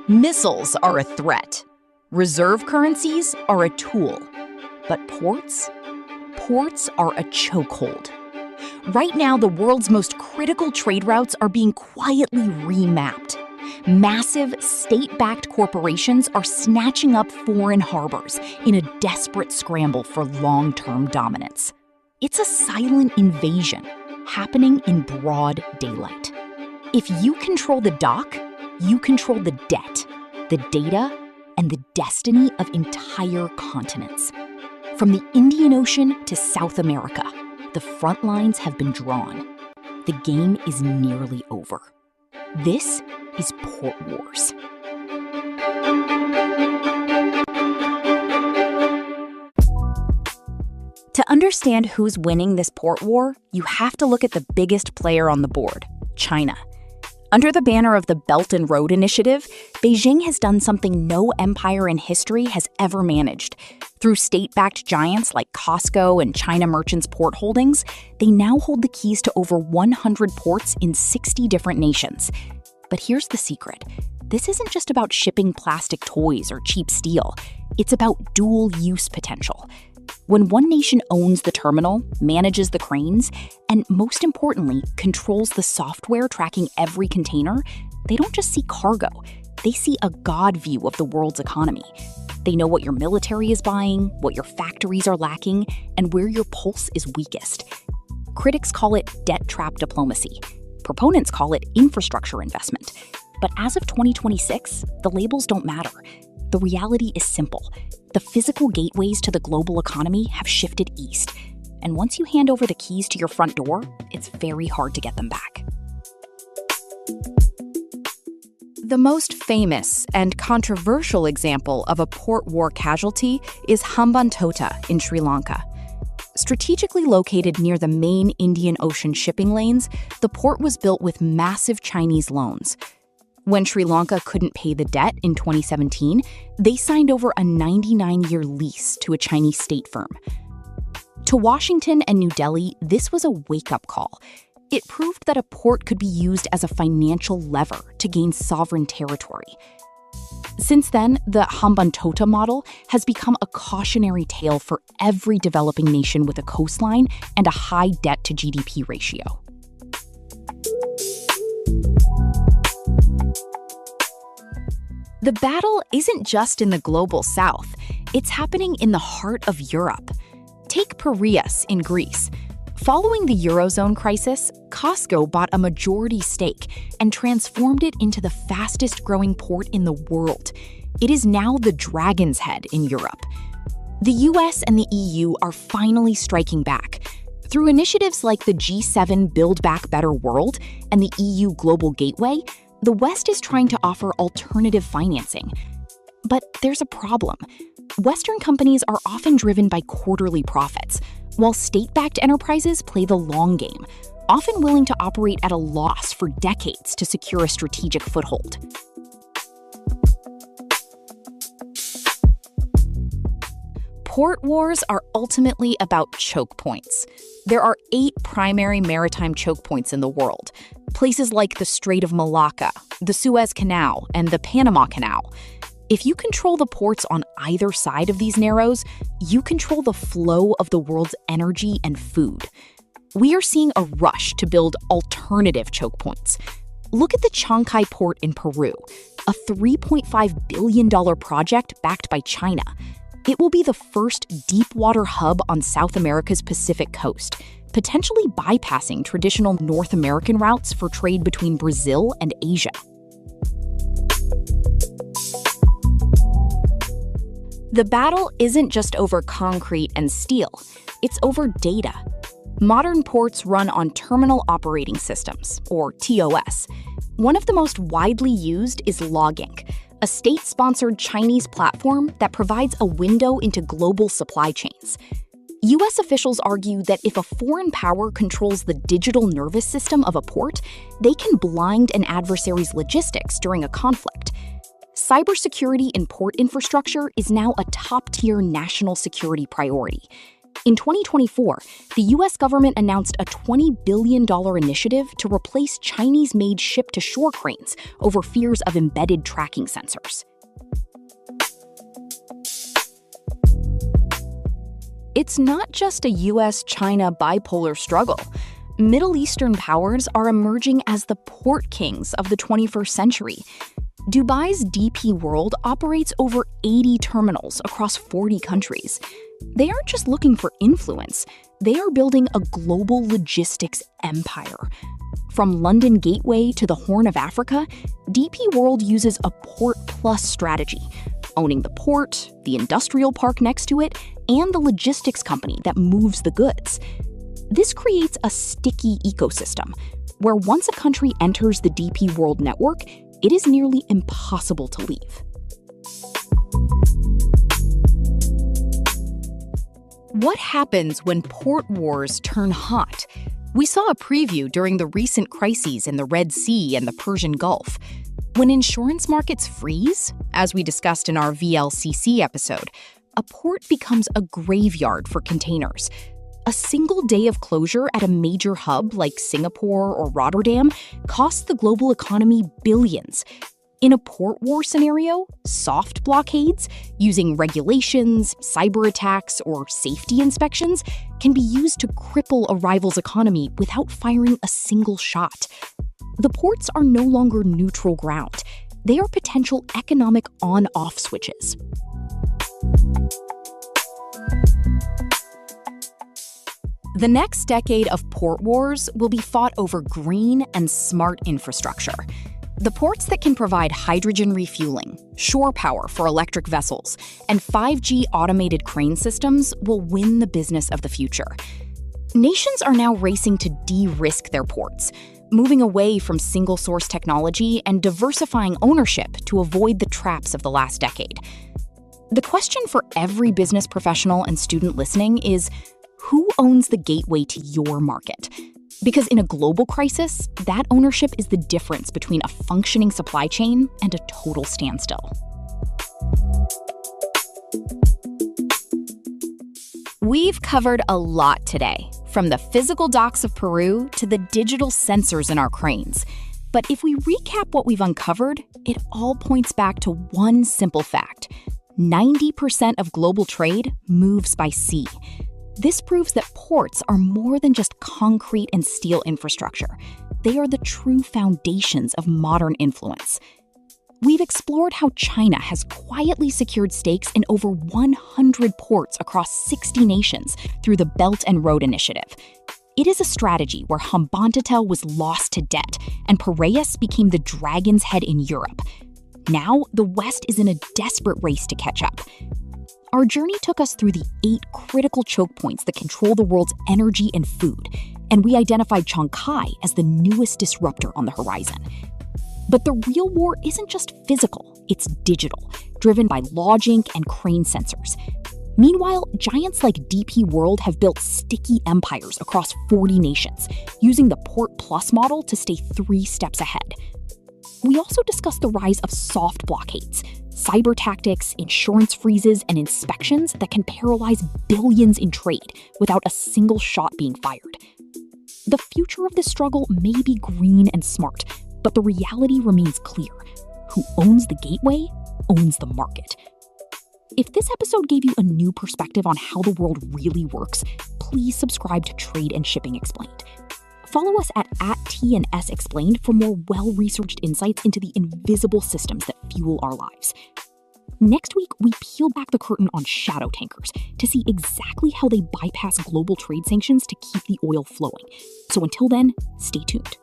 Missiles are a threat. Reserve currencies are a tool. But ports? Ports are a chokehold. Right now, the world's most critical trade routes are being quietly remapped. Massive, state-backed corporations are snatching up foreign harbors in a desperate scramble for long-term dominance. It's a silent invasion happening in broad daylight. If you control the dock, you control the debt, the data, and the destiny of entire continents. From the Indian Ocean to South America, the front lines have been drawn. The game is nearly over. This is Port Wars. To understand who's winning this port war, you have to look at the biggest player on the board, China. Under the banner of the Belt and Road Initiative, Beijing has done something no empire in history has ever managed. Through state-backed giants like COSCO and China Merchants Port Holdings, they now hold the keys to over 100 ports in 60 different nations. But here's the secret. This isn't just about shipping plastic toys or cheap steel. It's about dual-use potential. When one nation owns the terminal, manages the cranes, and most importantly, controls the software tracking every container, they don't just see cargo. They see a God view of the world's economy. They know what your military is buying, what your factories are lacking, and where your pulse is weakest. Critics call it debt trap diplomacy. Proponents call it infrastructure investment. But as of 2026, the labels don't matter. The reality is simple. The physical gateways to the global economy have shifted east. And once you hand over the keys to your front door, it's very hard to get them back. The most famous and controversial example of a port war casualty is Hambantota in Sri Lanka. Strategically located near the main Indian Ocean shipping lanes, the port was built with massive Chinese loans. When Sri Lanka couldn't pay the debt in 2017, they signed over a 99-year lease to a Chinese state firm. To Washington and New Delhi, this was a wake-up call. It proved that a port could be used as a financial lever to gain sovereign territory. Since then, the Hambantota model has become a cautionary tale for every developing nation with a coastline and a high debt-to-GDP ratio. The battle isn't just in the global south, it's happening in the heart of Europe. Take Piraeus in Greece. Following the Eurozone crisis, COSCO bought a majority stake and transformed it into the fastest-growing port in the world. It is now the dragon's head in Europe. The US and the EU are finally striking back. Through initiatives like the G7 Build Back Better World and the EU Global Gateway, the West is trying to offer alternative financing. But there's a problem. Western companies are often driven by quarterly profits, while state-backed enterprises play the long game, often willing to operate at a loss for decades to secure a strategic foothold. Port wars are ultimately about choke points. There are 8 primary maritime choke points in the world. Places like the Strait of Malacca, the Suez Canal, and the Panama Canal. If you control the ports on either side of these narrows, you control the flow of the world's energy and food. We are seeing a rush to build alternative choke points. Look at the Chancay port in Peru, a $3.5 billion project backed by China. It will be the first deep-water hub on South America's Pacific coast, potentially bypassing traditional North American routes for trade between Brazil and Asia. The battle isn't just over concrete and steel, it's over data. Modern ports run on Terminal Operating Systems, or TOS. One of the most widely used is LogInc, a state-sponsored Chinese platform that provides a window into global supply chains. U.S. officials argue that if a foreign power controls the digital nervous system of a port, they can blind an adversary's logistics during a conflict. Cybersecurity in port infrastructure is now a top-tier national security priority. In 2024, the US government announced a $20 billion initiative to replace Chinese-made ship-to-shore cranes over fears of embedded tracking sensors. It's not just a US-China bipolar struggle. Middle Eastern powers are emerging as the port kings of the 21st century. Dubai's DP World operates over 80 terminals across 40 countries. They aren't just looking for influence, they are building a global logistics empire. From London Gateway to the Horn of Africa, DP World uses a Port Plus strategy, owning the port, the industrial park next to it, and the logistics company that moves the goods. This creates a sticky ecosystem, where once a country enters the DP World network, it is nearly impossible to leave. What happens when port wars turn hot? We saw a preview during the recent crises in the Red Sea and the Persian Gulf. When insurance markets freeze, as we discussed in our VLCC episode, a port becomes a graveyard for containers. A single day of closure at a major hub like Singapore or Rotterdam costs the global economy billions. In a port war scenario, soft blockades, using regulations, cyber attacks, or safety inspections, can be used to cripple a rival's economy without firing a single shot. The ports are no longer neutral ground. They are potential economic on-off switches. The next decade of port wars will be fought over green and smart infrastructure. The ports that can provide hydrogen refueling, shore power for electric vessels, and 5G automated crane systems will win the business of the future. Nations are now racing to de-risk their ports, moving away from single-source technology and diversifying ownership to avoid the traps of the last decade. The question for every business professional and student listening is, who owns the gateway to your market? Because in a global crisis, that ownership is the difference between a functioning supply chain and a total standstill. We've covered a lot today, from the physical docks of Peru to the digital sensors in our cranes. But if we recap what we've uncovered, it all points back to one simple fact: 90% of global trade moves by sea. This proves that ports are more than just concrete and steel infrastructure. They are the true foundations of modern influence. We've explored how China has quietly secured stakes in over 100 ports across 60 nations through the Belt and Road Initiative. It is a strategy where Hambantota was lost to debt and Piraeus became the dragon's head in Europe. Now, the West is in a desperate race to catch up. Our journey took us through the 8 critical choke points that control the world's energy and food, and we identified Shanghai as the newest disruptor on the horizon. But the real war isn't just physical, it's digital, driven by logjink and crane sensors. Meanwhile, giants like DP World have built sticky empires across 40 nations, using the Port Plus model to stay 3 steps ahead. We also discussed the rise of soft blockades, cyber tactics, insurance freezes, and inspections that can paralyze billions in trade without a single shot being fired. The future of this struggle may be green and smart, but the reality remains clear. Who owns the gateway owns the market. If this episode gave you a new perspective on how the world really works, please subscribe to Trade and Shipping Explained. Follow us at T&S Explained for more well-researched insights into the invisible systems that fuel our lives. Next week, we peel back the curtain on shadow tankers to see exactly how they bypass global trade sanctions to keep the oil flowing. So until then, stay tuned.